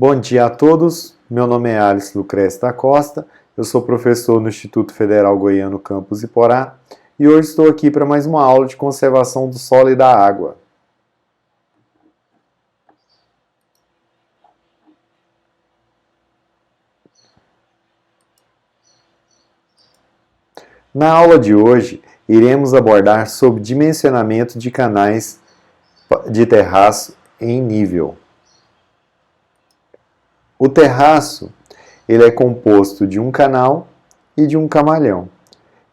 Bom dia a todos, meu nome é Alisson Lucrece da Costa, eu sou professor no Instituto Federal Goiano Campus Iporá e hoje estou aqui para mais uma aula de conservação do solo e da água. Na aula de hoje, iremos abordar sobre dimensionamento de canais de terraço em nível. O terraço ele é composto de um canal e de um camalhão.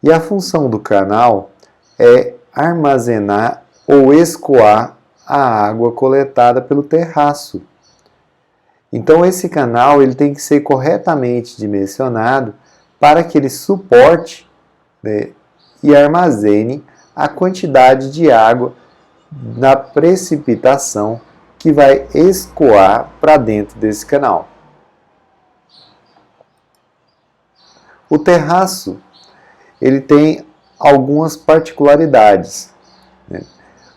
E a função do canal é armazenar ou escoar a água coletada pelo terraço. Então esse canal ele tem que ser corretamente dimensionado para que ele suporte, né, e armazene a quantidade de água na precipitação que vai escoar para dentro desse canal. O terraço ele tem algumas particularidades, né?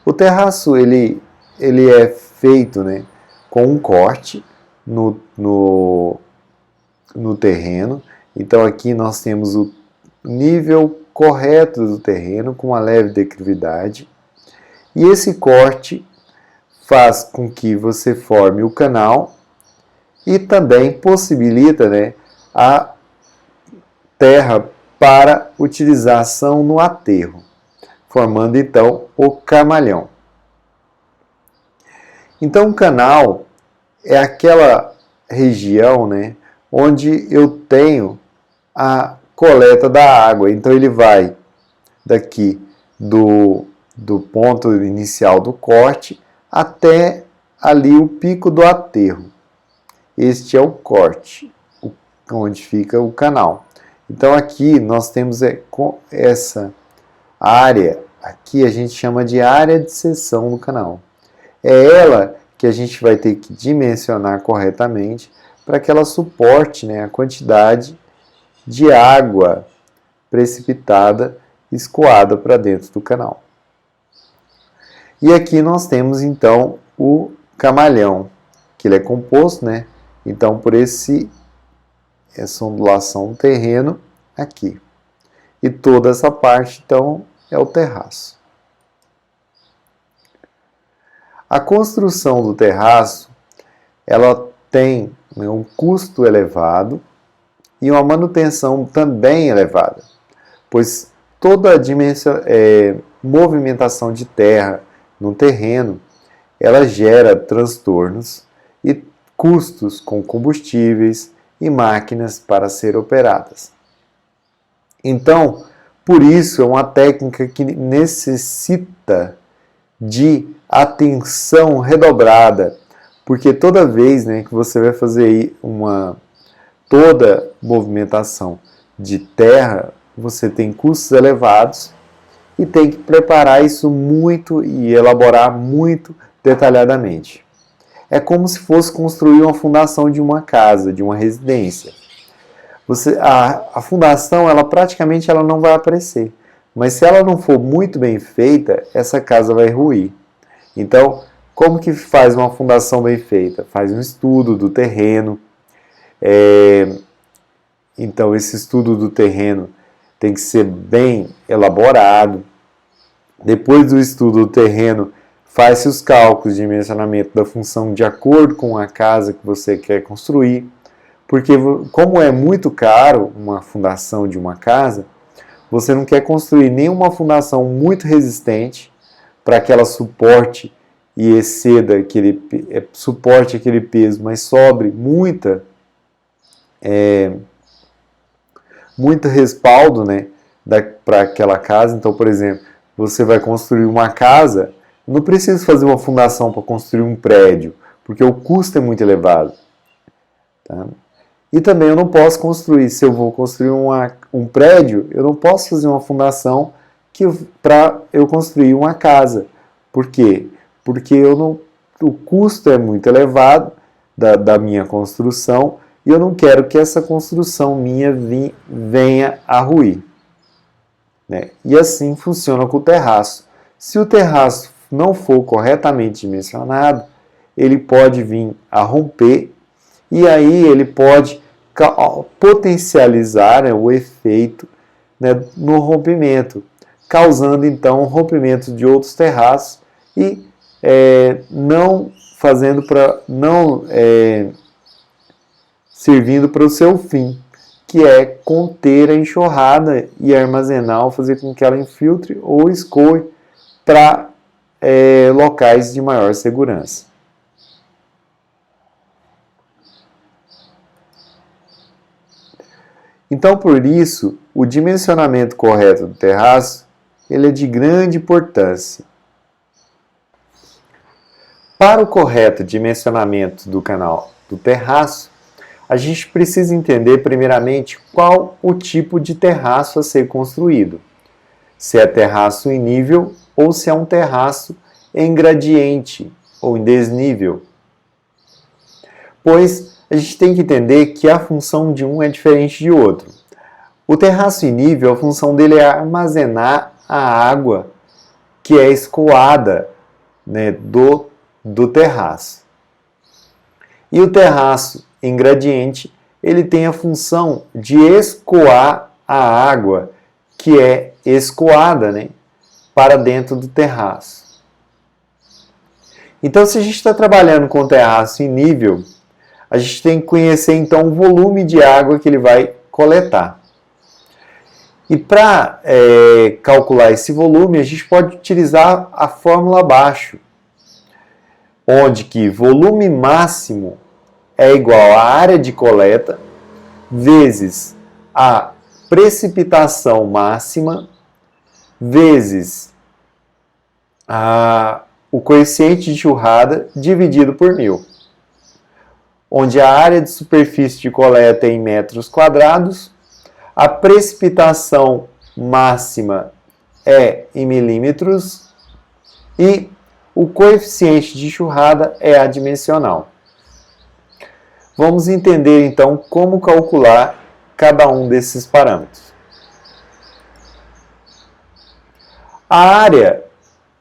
O terraço ele é feito, né, com um corte no terreno. Então aqui nós temos o nível correto do terreno com uma leve declividade. E esse corte faz com que você forme o canal e também possibilita, né, a terra para utilização no aterro, formando então o camalhão. Então o canal é aquela região, né, onde eu tenho a coleta da água. Então ele vai daqui do ponto inicial do corte até ali o pico do aterro. Este é o corte, onde fica o canal. Então aqui nós temos essa área, aqui a gente chama de área de seção do canal. É ela que a gente vai ter que dimensionar corretamente para que ela suporte, né, a quantidade de água precipitada escoada para dentro do canal. E aqui nós temos então o camalhão, que ele é composto, né, então por essa ondulação do terreno aqui. E toda essa parte, então, é o terraço. A construção do terraço, ela tem, né, um custo elevado e uma manutenção também elevada, pois toda a movimentação de terra no terreno, ela gera transtornos e custos com combustíveis e máquinas para ser operadas. Então, por isso é uma técnica que necessita de atenção redobrada, porque toda vez, né, que você vai fazer toda movimentação de terra, você tem custos elevados e tem que preparar isso muito e elaborar muito detalhadamente. É como se fosse construir uma fundação de uma casa, de uma residência. A fundação, ela praticamente não vai aparecer. Mas se ela não for muito bem feita, essa casa vai ruir. Então, como que faz uma fundação bem feita? Faz um estudo do terreno. Então, esse estudo do terreno tem que ser bem elaborado. Depois do estudo do terreno, faz-se os cálculos de dimensionamento da função de acordo com a casa que você quer construir, porque como é muito caro uma fundação de uma casa, você não quer construir nenhuma fundação muito resistente para que ela suporte e exceda suporte aquele peso, mas sobre muito respaldo, né, para aquela casa. Então, por exemplo, você vai construir uma casa, não precisa fazer uma fundação para construir um prédio, porque o custo é muito elevado. Tá? E também eu não posso construir, se eu vou construir um prédio, eu não posso fazer uma fundação para eu construir uma casa. Por quê? Porque o custo é muito elevado da minha construção e eu não quero que essa construção minha venha a ruir. Né? E assim funciona com o terraço. Se o terraço não for corretamente dimensionado, ele pode vir a romper e aí ele pode potencializar, né, o efeito, né, no rompimento, causando então rompimento de outros terraços e não fazendo para não servindo para o seu fim, que é conter a enxurrada e armazenar ou fazer com que ela infiltre ou escoe para locais de maior segurança. Então, por isso, o dimensionamento correto do terraço ele é de grande importância. Para o correto dimensionamento do canal do terraço, a gente precisa entender primeiramente qual o tipo de terraço a ser construído. Se é terraço em nível ou se é um terraço em gradiente ou em desnível. Pois a gente tem que entender que a função de um é diferente de outro. O terraço em nível, a função dele é armazenar a água que é escoada, né, do terraço. E o terraço em gradiente, ele tem a função de escoar a água que é escoada, né, para dentro do terraço. Então, se a gente está trabalhando com terraço em nível, a gente tem que conhecer então o volume de água que ele vai coletar. E para calcular esse volume, a gente pode utilizar a fórmula abaixo, onde que volume máximo é igual à área de coleta vezes a precipitação máxima vezes o coeficiente de enxurrada dividido por 1000, onde a área de superfície de coleta é em metros quadrados, a precipitação máxima é em milímetros e o coeficiente de enxurrada é adimensional. Vamos entender então como calcular cada um desses parâmetros. A área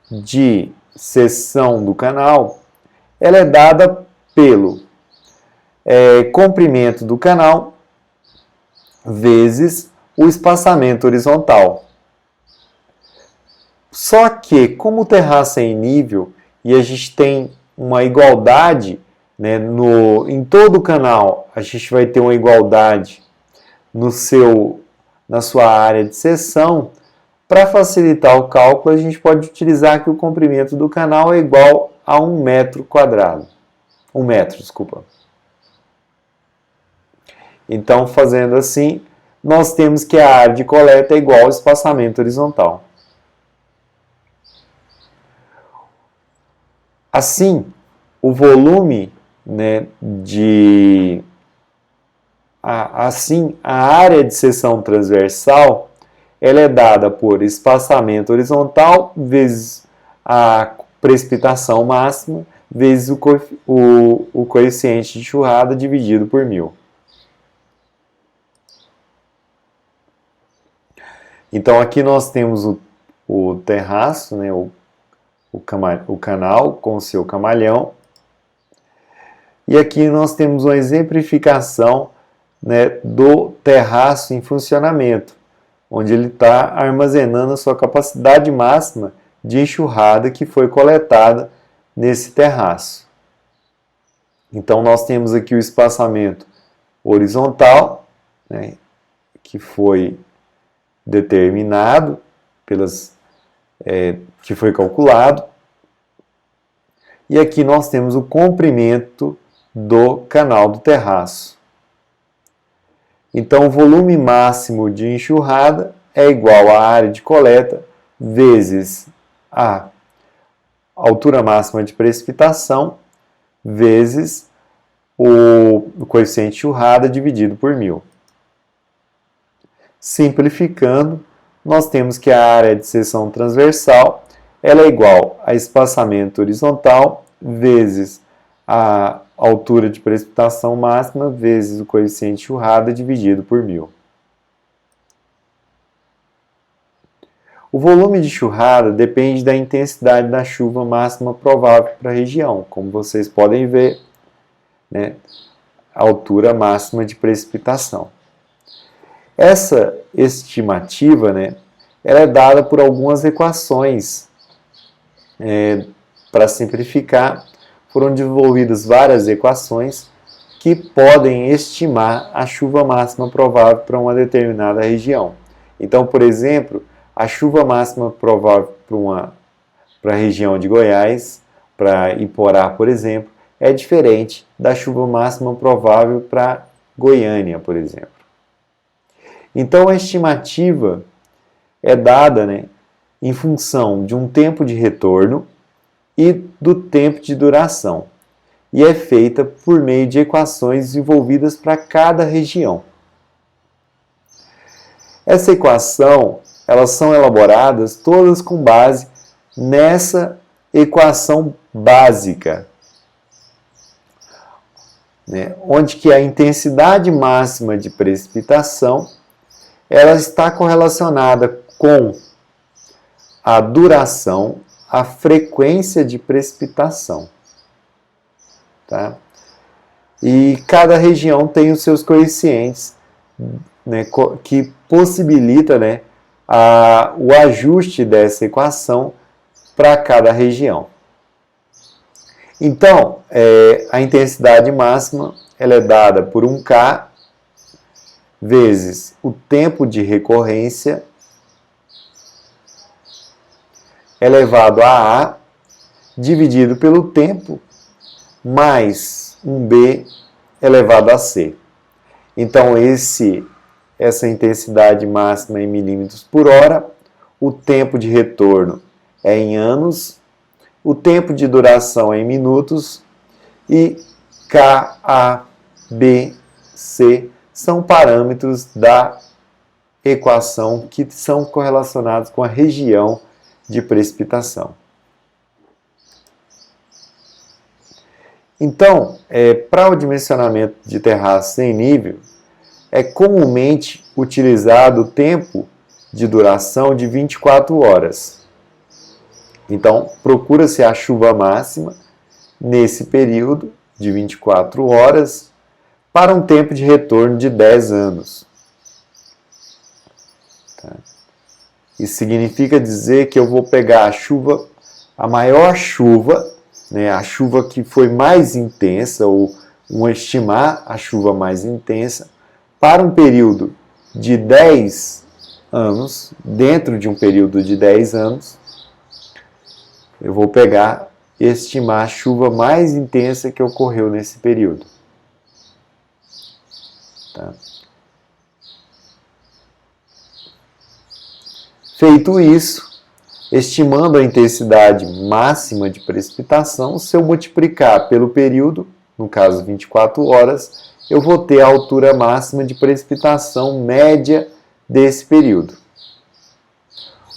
de seção do canal ela é dada pelo comprimento do canal vezes o espaçamento horizontal. Só que, como o terraço é em nível e a gente tem uma igualdade, né, em todo o canal, a gente vai ter uma igualdade na sua área de seção, para facilitar o cálculo, a gente pode utilizar que o comprimento do canal é igual a 1 metro quadrado. 1 metro, desculpa. Então, fazendo assim, nós temos que a área de coleta é igual ao espaçamento horizontal. Assim, o volume, né, a área de seção transversal ela é dada por espaçamento horizontal vezes a precipitação máxima vezes o coeficiente de enxurrada dividido por 1000. Então, aqui nós temos o terraço, né, o canal com o seu camalhão. E aqui nós temos uma exemplificação, né, do terraço em funcionamento, onde ele está armazenando a sua capacidade máxima de enxurrada que foi coletada nesse terraço. Então, nós temos aqui o espaçamento horizontal, né, que foi determinado, que foi calculado. E aqui nós temos o comprimento do canal do terraço. Então, o volume máximo de enxurrada é igual à área de coleta vezes a altura máxima de precipitação vezes o coeficiente de enxurrada dividido por 1000. Simplificando, nós temos que a área de seção transversal ela é igual a espaçamento horizontal vezes a altura de precipitação máxima vezes o coeficiente de enxurrada dividido por 1000. O volume de enxurrada depende da intensidade da chuva máxima provável para a região. Como vocês podem ver, né, altura máxima de precipitação. Essa estimativa, né, ela é dada por algumas equações. Para simplificar, foram desenvolvidas várias equações que podem estimar a chuva máxima provável para uma determinada região. Então, por exemplo, a chuva máxima provável para a região de Goiás, para Iporá, por exemplo, é diferente da chuva máxima provável para Goiânia, por exemplo. Então, a estimativa é dada, né, em função de um tempo de retorno e do tempo de duração, e é feita por meio de equações desenvolvidas para cada região. Essa equação, elas são elaboradas todas com base nessa equação básica, né, onde que a intensidade máxima de precipitação ela está correlacionada com a duração, a frequência de precipitação. Tá? E cada região tem os seus coeficientes, né, que possibilita, né, o ajuste dessa equação para cada região. Então, a intensidade máxima ela é dada por 1K vezes o tempo de recorrência elevado a A dividido pelo tempo mais 1B elevado a C. Então, essa intensidade máxima é em milímetros por hora, o tempo de retorno é em anos, o tempo de duração é em minutos e K, A, B, C são parâmetros da equação que são correlacionados com a região de precipitação. Então, para o dimensionamento de terraços sem nível, é comumente utilizado o tempo de duração de 24 horas. Então, procura-se a chuva máxima nesse período de 24 horas para um tempo de retorno de 10 anos. Tá? Isso significa dizer que eu vou pegar a maior chuva, né, a chuva que foi mais intensa, ou estimar a chuva mais intensa, para um período de 10 anos, dentro de um período de 10 anos, eu vou pegar e estimar a chuva mais intensa que ocorreu nesse período. Tá? Feito isso, estimando a intensidade máxima de precipitação, se eu multiplicar pelo período, no caso 24 horas, eu vou ter a altura máxima de precipitação média desse período.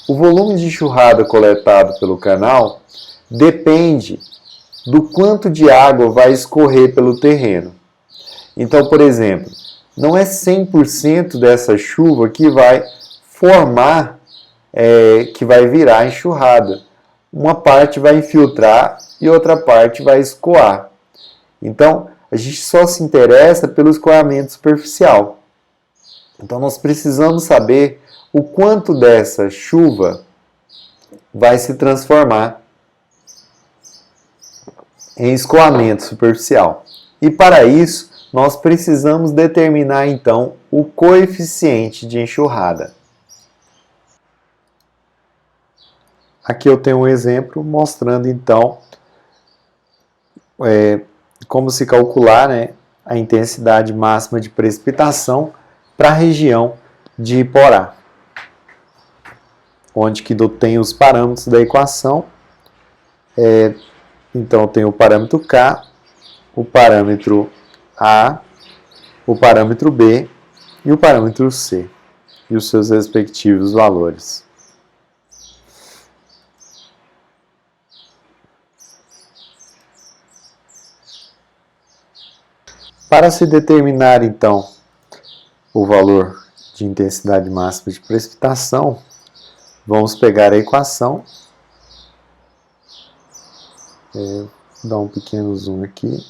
O volume de enxurrada coletado pelo canal depende do quanto de água vai escorrer pelo terreno. Então, por exemplo, não é 100% dessa chuva que vai formar, que vai virar enxurrada. Uma parte vai infiltrar e outra parte vai escoar. Então, a gente só se interessa pelo escoamento superficial. Então, nós precisamos saber o quanto dessa chuva vai se transformar em escoamento superficial. E para isso, nós precisamos determinar então o coeficiente de enxurrada. Aqui eu tenho um exemplo mostrando então como se calcular, né, a intensidade máxima de precipitação para a região de Iporá, onde que eu tenho os parâmetros da equação. Então eu tenho o parâmetro K, o parâmetro A, o parâmetro B e o parâmetro C, e os seus respectivos valores. Para se determinar, então, o valor de intensidade máxima de precipitação, vamos pegar a equação. Vou dar um pequeno zoom aqui.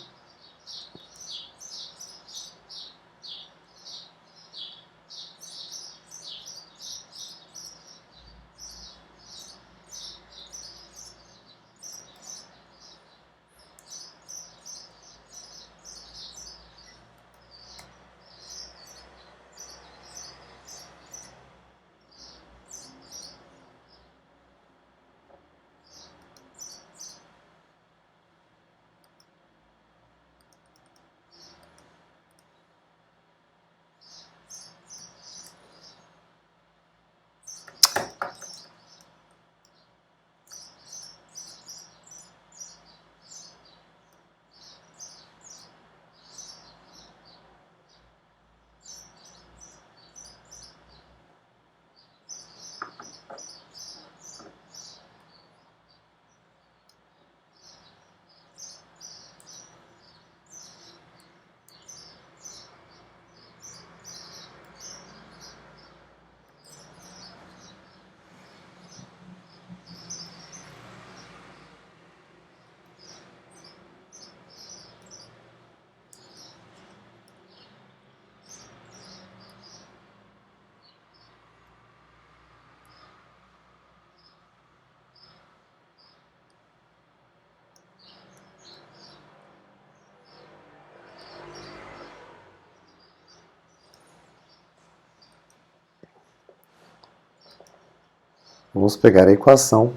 Vamos pegar a equação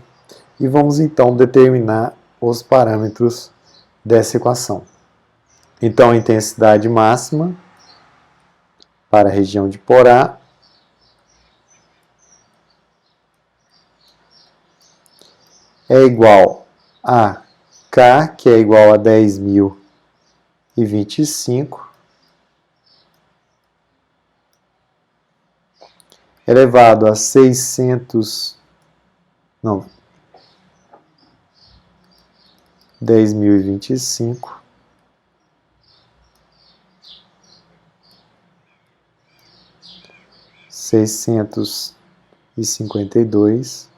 e vamos então determinar os parâmetros dessa equação. Então, a intensidade máxima para a região de Porá é igual a K, que é igual a 10.025, elevado a 10.025 652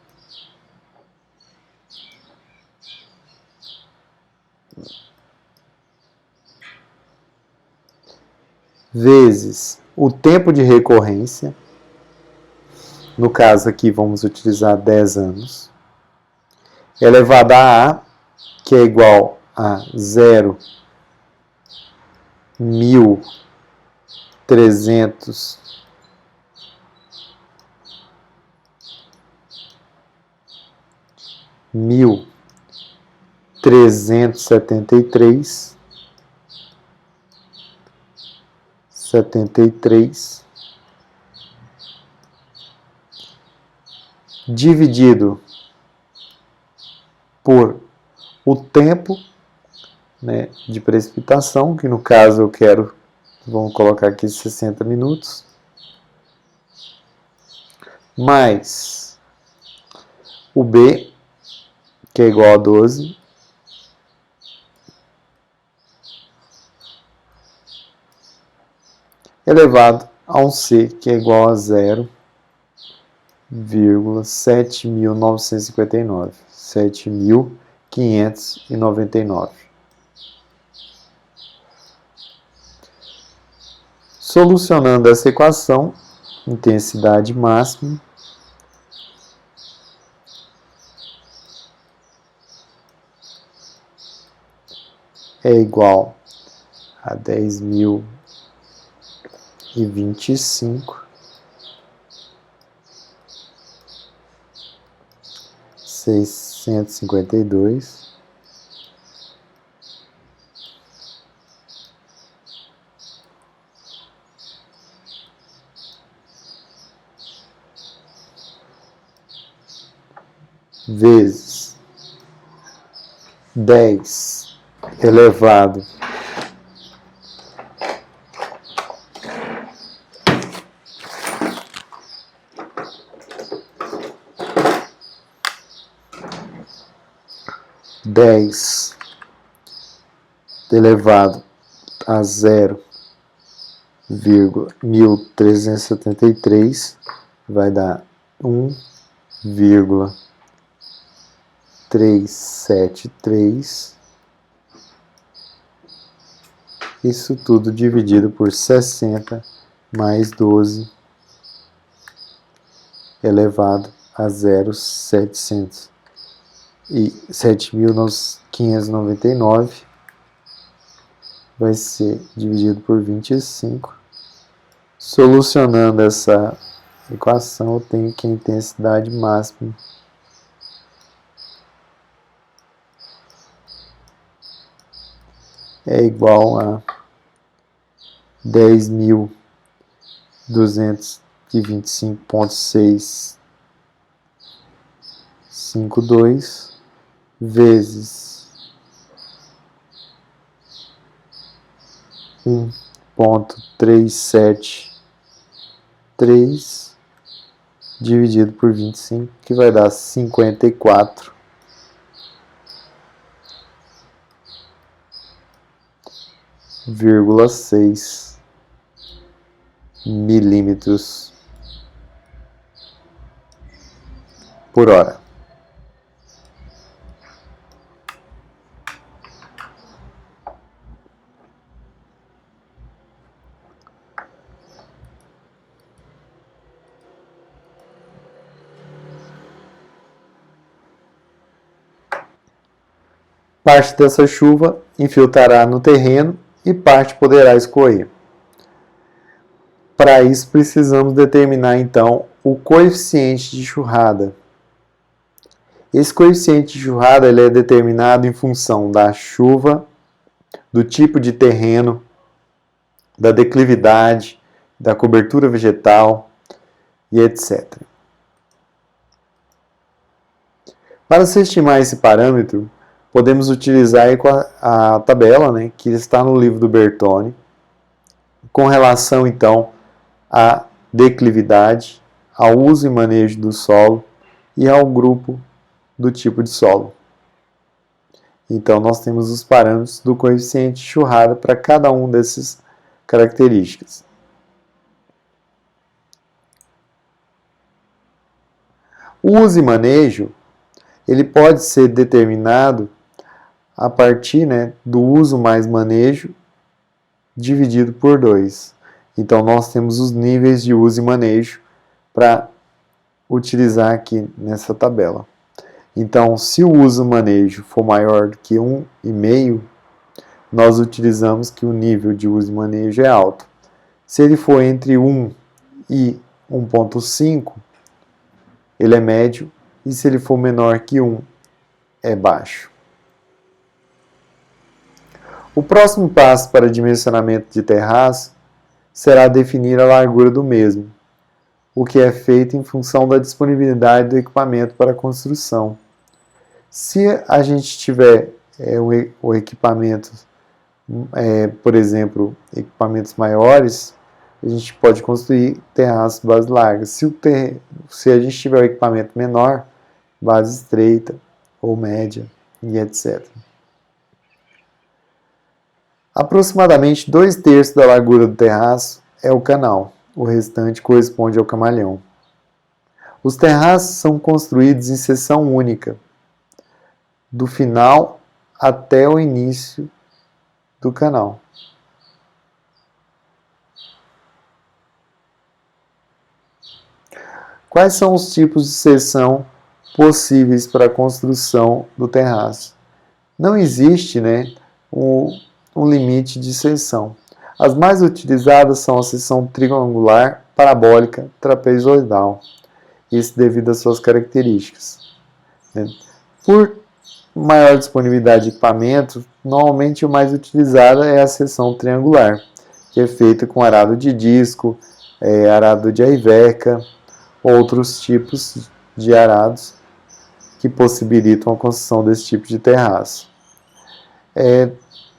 vezes o tempo de recorrência, no caso aqui vamos utilizar 10 anos, elevado a A, que é igual a 0.300 1.373 dividido por o tempo, né, de precipitação, que no caso eu quero, vamos colocar aqui 60 minutos, mais o B, que é igual a 12, elevado a um C, que é igual a 0,7.959, 7.599. Solucionando essa equação, intensidade máxima é igual a 10.025 652 vezes 10 elevado a 0,1373 vai dar 1,373. Isso tudo dividido por 60 mais 12 elevado a 7.599 vai ser dividido por 25. Solucionando essa equação, eu tenho que a intensidade máxima é igual a 10.225,652 vezes 1,373 dividido por 25, que vai dar 54,6 milímetros por hora. Parte dessa chuva infiltrará no terreno e parte poderá escorrer. Para isso, precisamos determinar, então, o coeficiente de churrada, Esse coeficiente de enxurrada ele é determinado em função da chuva, do tipo de terreno, da declividade, da cobertura vegetal e etc. Para se estimar esse parâmetro, podemos utilizar a tabela, né, que está no livro do Bertone, com relação então à declividade, ao uso e manejo do solo e ao grupo do tipo de solo. Então, nós temos os parâmetros do coeficiente de enxurrada para cada uma dessas características. O uso e manejo ele pode ser determinado a partir, né, do uso mais manejo dividido por 2. Então, nós temos os níveis de uso e manejo para utilizar aqui nessa tabela. Então, se o uso e manejo for maior do que 1,5, nós utilizamos que o nível de uso e manejo é alto. Se ele for entre 1 e 1,5, ele é médio, e se ele for menor que 1, é baixo. O próximo passo para dimensionamento de terraço será definir a largura do mesmo, o que é feito em função da disponibilidade do equipamento para a construção. Se a gente tiver o equipamento, por exemplo, equipamentos maiores, a gente pode construir terraços de base larga. Se a gente tiver o equipamento menor, base estreita ou média e etc. Aproximadamente 2/3 da largura do terraço é o canal, o restante corresponde ao camalhão. Os terraços são construídos em seção única, do final até o início do canal. Quais são os tipos de seção possíveis para a construção do terraço? Não existe, um limite de seção. As mais utilizadas são a seção triangular, parabólica, trapezoidal. Isso devido às suas características. Por maior disponibilidade de equipamento, normalmente o mais utilizado é a seção triangular, que é feita com arado de disco, arado de aiveca, outros tipos de arados que possibilitam a construção desse tipo de terraço.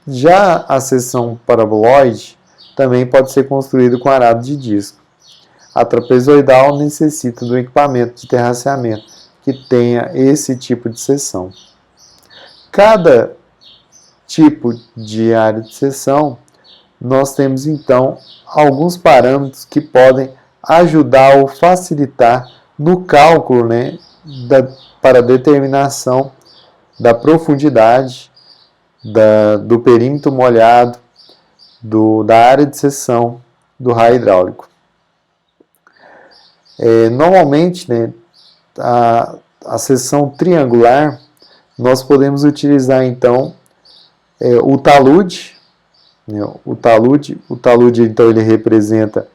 Já a seção paraboloide também pode ser construída com arado de disco. A trapezoidal necessita de um equipamento de terraceamento que tenha esse tipo de seção. Cada tipo de área de seção, nós temos então alguns parâmetros que podem ajudar ou facilitar no cálculo, para a determinação da profundidade, do perímetro molhado, da área de seção, do raio hidráulico. Normalmente, a seção triangular, nós podemos utilizar então o talude. O talude então ele representa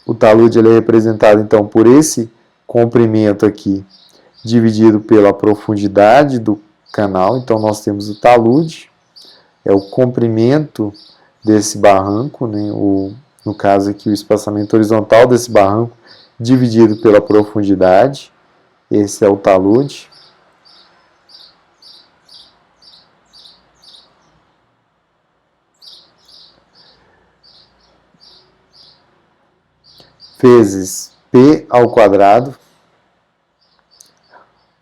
o talude ele é representado então por esse comprimento aqui dividido pela profundidade do canal. Então nós temos o talude, é o comprimento desse barranco, no caso aqui o espaçamento horizontal desse barranco dividido pela profundidade. Esse é o talude. Vezes P ao quadrado.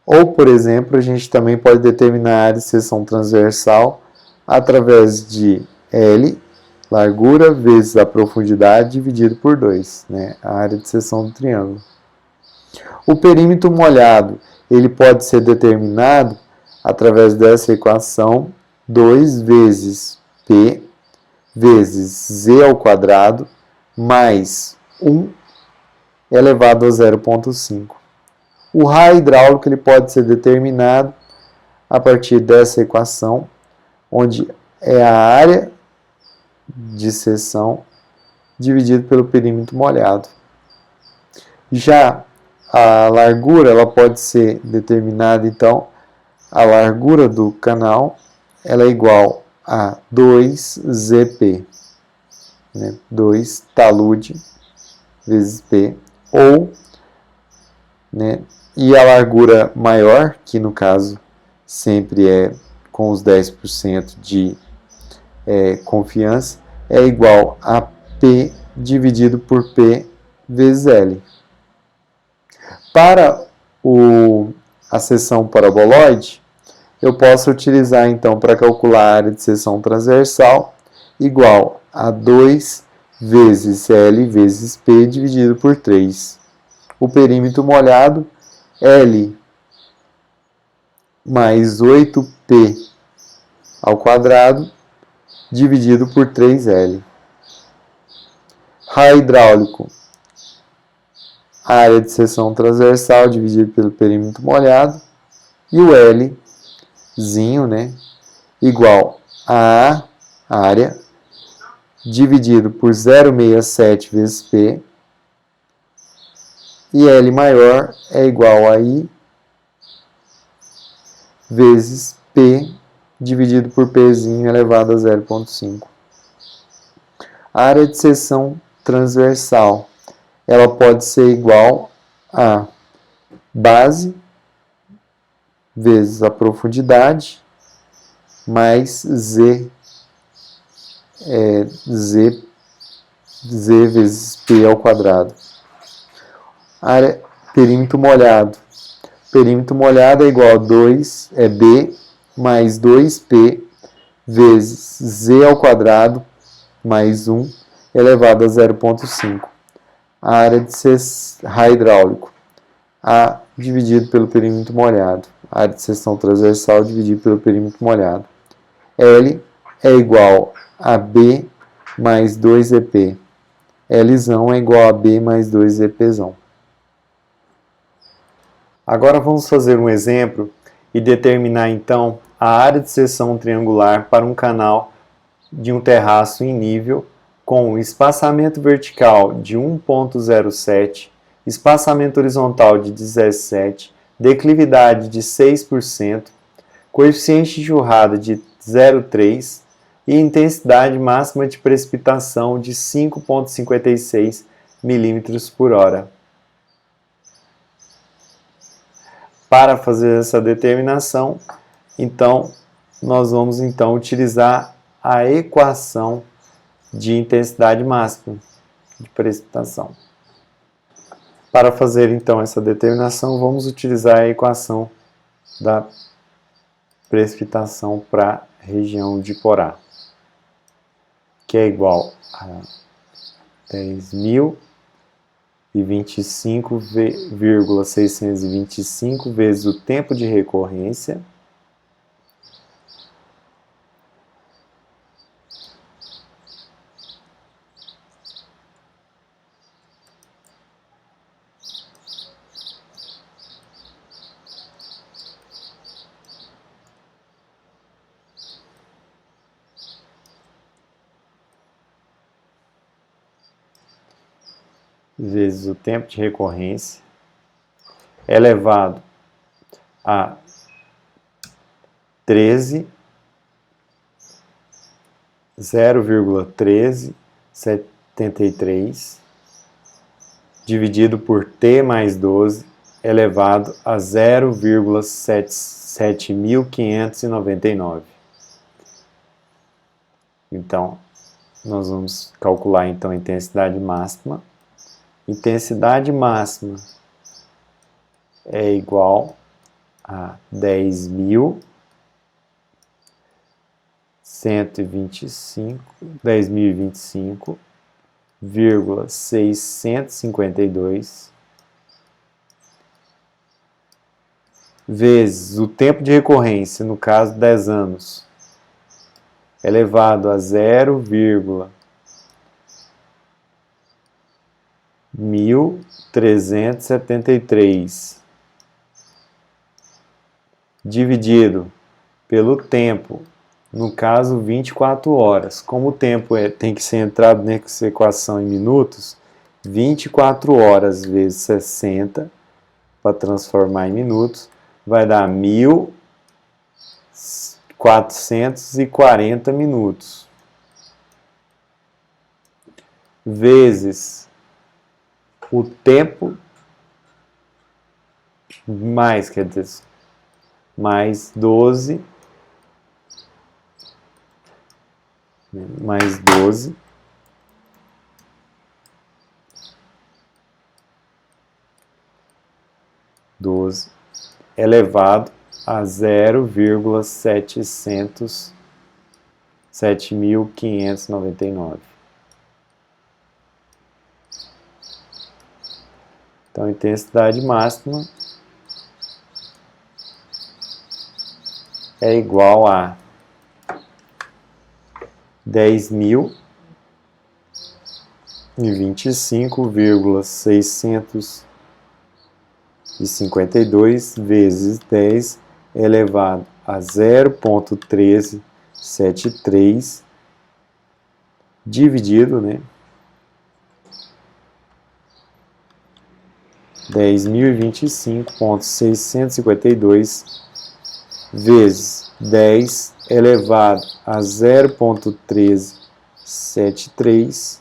Ou, por exemplo, a gente também pode determinar a área de seção transversal através de L, largura, vezes a profundidade, dividido por 2, a área de seção do triângulo. O perímetro molhado, ele pode ser determinado através dessa equação, 2 vezes P vezes Z ao quadrado mais 1 elevado a 0,5. O raio hidráulico ele pode ser determinado a partir dessa equação, onde é a área de seção dividido pelo perímetro molhado. Já a largura ela pode ser determinada, então, a largura do canal ela é igual a 2ZP, né? 2 talude vezes P, ou, né, e a largura maior, que no caso sempre é com os 10% de confiança, é igual a P dividido por P vezes L. Para a seção paraboloide, eu posso utilizar então para calcular a área de seção transversal igual a 2 vezes L vezes P dividido por 3. O perímetro molhado, L mais 8P ao quadrado dividido por 3L. Raio hidráulico, a área de seção transversal dividido pelo perímetro molhado, e o Lzinho, né, igual a área dividido por 0,67 vezes P, e L maior é igual a I vezes P dividido por Pzinho elevado a 0,5. A área de seção transversal ela pode ser igual a base vezes a profundidade mais Z vezes P ao quadrado. Área perímetro molhado. Perímetro molhado é igual a B mais 2P vezes Z ao quadrado mais 1 elevado a 0,5. A área de raio hidráulico. A dividido pelo perímetro molhado. A área de seção transversal dividido pelo perímetro molhado. L é igual a B mais 2EP. Lzão é igual a B mais 2EPzão. Agora vamos fazer um exemplo e determinar então a área de seção triangular para um canal de um terraço em nível com espaçamento vertical de 1,07, espaçamento horizontal de 17, declividade de 6%, coeficiente de churrada de 0,3 e intensidade máxima de precipitação de 5,56 milímetros por hora. Para fazer essa determinação, então, nós vamos então utilizar a equação de intensidade máxima de precipitação. Para fazer então essa determinação, vamos utilizar a equação da precipitação para a região de Porá, que é igual a 10.025,625 vezes o tempo de recorrência vezes o tempo de recorrência elevado a 0,1373 dividido por T mais 12 elevado a 0,7599. Então, nós vamos calcular então a intensidade máxima. Intensidade máxima é igual a 10.025,652 vezes o tempo de recorrência, no caso 10 anos, elevado a 0,1373 dividido pelo tempo, no caso 24 horas. Como o tempo tem que ser entrado nessa equação em minutos, 24 horas vezes 60 para transformar em minutos, vai dar 1.440 minutos. Vezes o tempo mais, quer dizer, mais 12, mais 12, elevado a 0,7.599. Então, a intensidade máxima é igual a 10.025,652 vezes 10 elevado a 0,1373 dividido, né? 10.025,652 vezes 10 elevado a 0,1373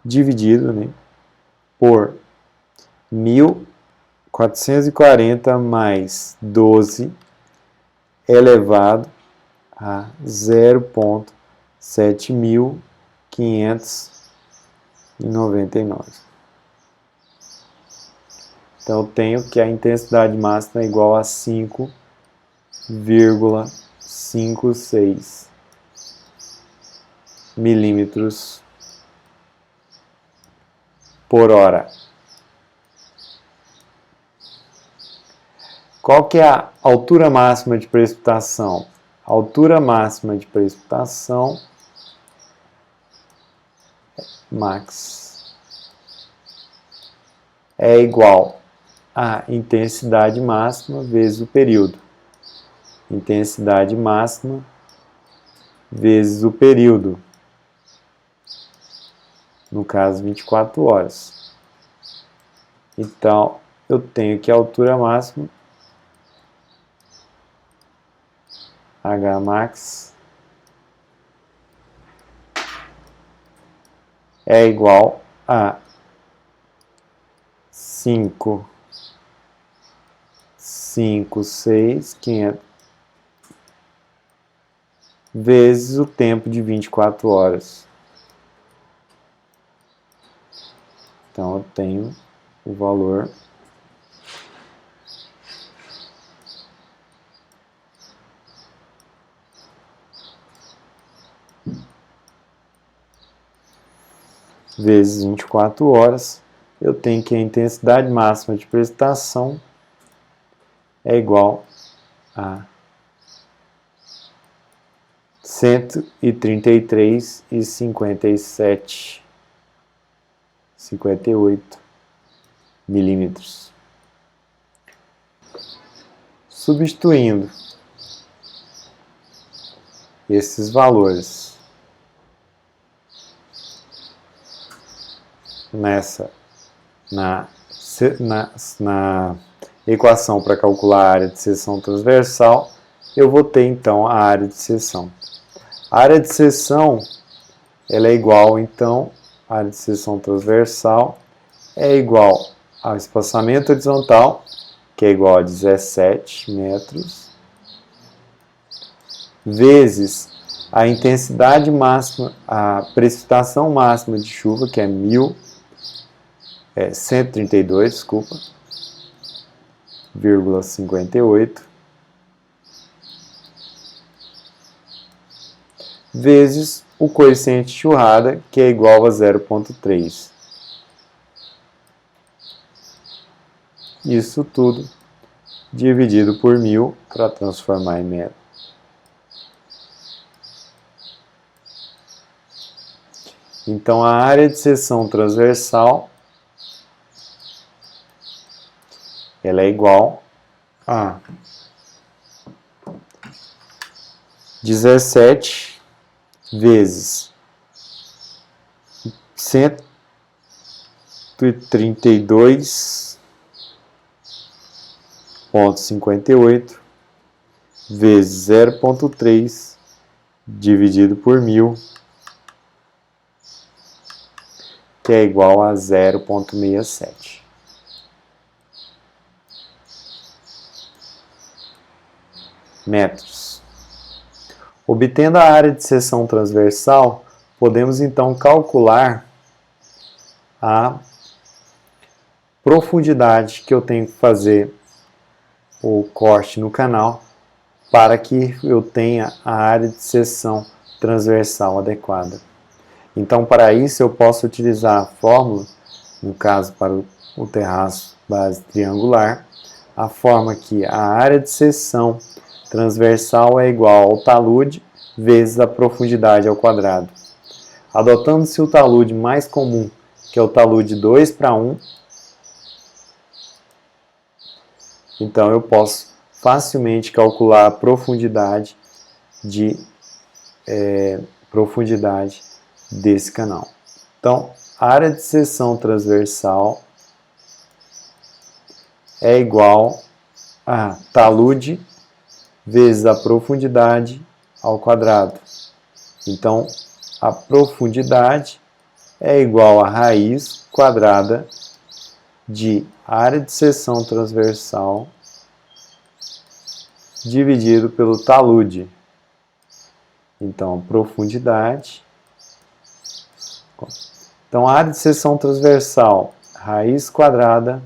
dividido, né, por 1.440 mais 12 elevado a 0,7.599. Então, eu tenho que a intensidade máxima é igual a 5,56 milímetros por hora. Qual que é a altura máxima de precipitação? A altura máxima de precipitação, max, é igual a intensidade máxima vezes o período. Intensidade máxima vezes o período. No caso, 24 horas. Então, eu tenho que a altura máxima, Hmax, é igual a 5,565 vezes o tempo de 24 horas. Então, eu tenho o valor vezes 24 horas. Eu tenho que a intensidade máxima de precipitação é igual a 133,58 milímetros. Substituindo esses valores na equação para calcular a área de seção transversal, eu vou ter então a área de seção. A área de seção, ela é igual, então, a área de seção transversal é igual ao espaçamento horizontal, que é igual a 17 metros, vezes a intensidade máxima, a precipitação máxima de chuva, que é 132, desculpa, 0,58, vezes o coeficiente de churrada, que é igual a 0,3. Isso tudo dividido por 1.000 para transformar em metro. Então, a área de seção transversal ela é igual a 17 vezes 132 0,58 vezes 0,3 dividido por 1000, que é igual a 0,67. Metros. Obtendo a área de seção transversal, podemos então calcular a profundidade que eu tenho que fazer o corte no canal para que eu tenha a área de seção transversal adequada. Então, para isso, eu posso utilizar a fórmula, no caso para o terraço base triangular, a forma que a área de seção transversal é igual ao talude vezes a profundidade ao quadrado. Adotando-se o talude mais comum, que é o talude 2:1, então eu posso facilmente calcular a profundidade desse canal. Então, a área de seção transversal é igual a talude vezes a profundidade ao quadrado. Então, a profundidade é igual a raiz quadrada de área de seção transversal dividido pelo talude. Então, profundidade. Então, a área de seção transversal, raiz quadrada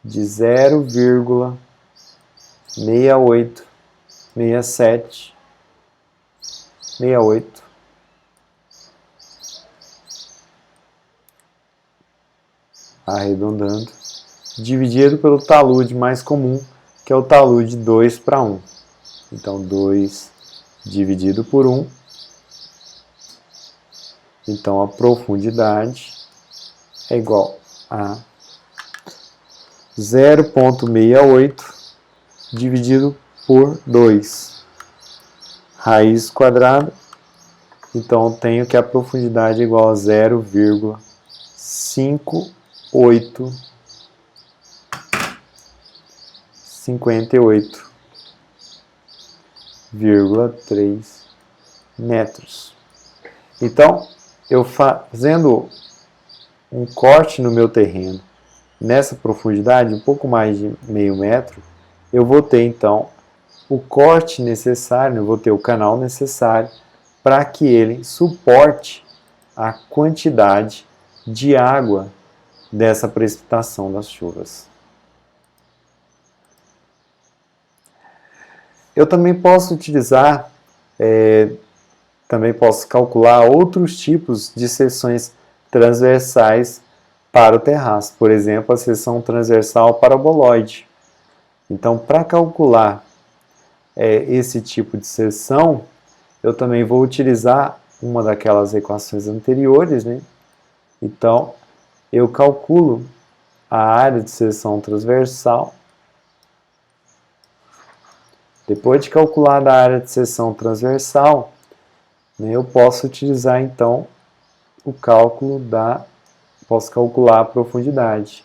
de 0,6868, arredondando, dividido pelo talude mais comum, que é o talude 2:1. Então, 2 dividido por 1. Então, a profundidade é igual a 0,68 dividido por 2. Raiz quadrada. Então, eu tenho que a profundidade é igual a 0,58 metros. Então, eu fazendo um corte no meu terreno nessa profundidade, um pouco mais de meio metro, eu vou ter então o corte necessário, eu vou ter o canal necessário para que ele suporte a quantidade de água dessa precipitação das chuvas. Eu também posso utilizar, também posso calcular outros tipos de seções transversais para o terraço. Por exemplo, a seção transversal paraboloide. Então, para calcular esse tipo de seção, eu também vou utilizar uma daquelas equações anteriores, né? Então, eu calculo a área de seção transversal. Depois de calcular a área de seção transversal, né, eu posso utilizar então o cálculo posso calcular a profundidade,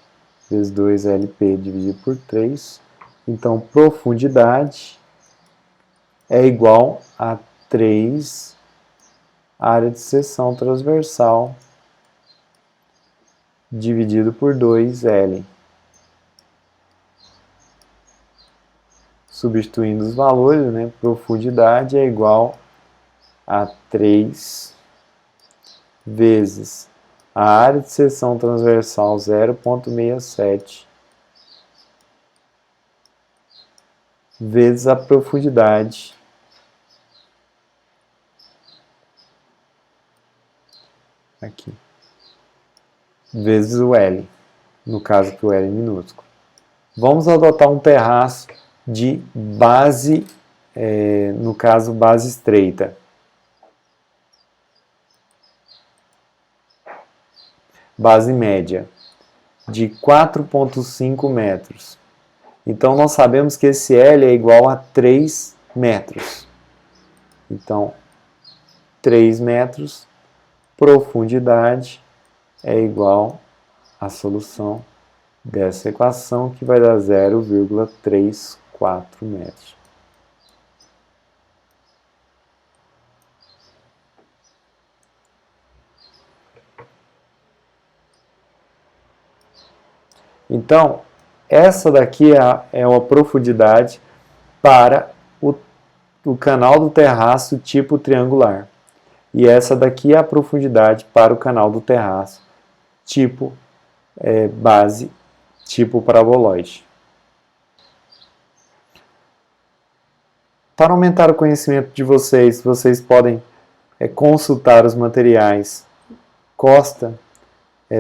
vezes 2LP dividido por 3. Então, profundidade é igual a 3 área de seção transversal dividido por 2L. Substituindo os valores, né, profundidade é igual a 3 vezes a área de seção transversal 0,67 vezes a profundidade aqui, vezes o L, no caso que o L é minúsculo. Vamos adotar um terraço de base, no caso base estreita. Base média, de 4,5 metros. Então, nós sabemos que esse L é igual a 3 metros. Então, 3 metros, profundidade é igual à solução dessa equação, que vai dar 0,34 metros. Então, essa daqui é uma profundidade para o canal do terraço tipo triangular. E essa daqui é a profundidade para o canal do terraço tipo base, tipo paraboloide. Para aumentar o conhecimento de vocês, vocês podem consultar os materiais Costa,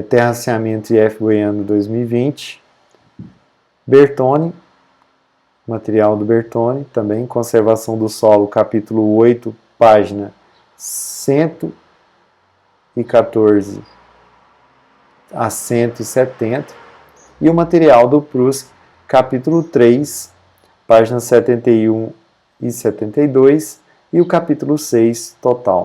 Terraceamento IF Goiano 2020, Bertone, material do Bertone, também Conservação do Solo, capítulo 8, página 114 a 170, e o material do Prussk, capítulo 3, páginas 71 e 72, e o capítulo 6 total.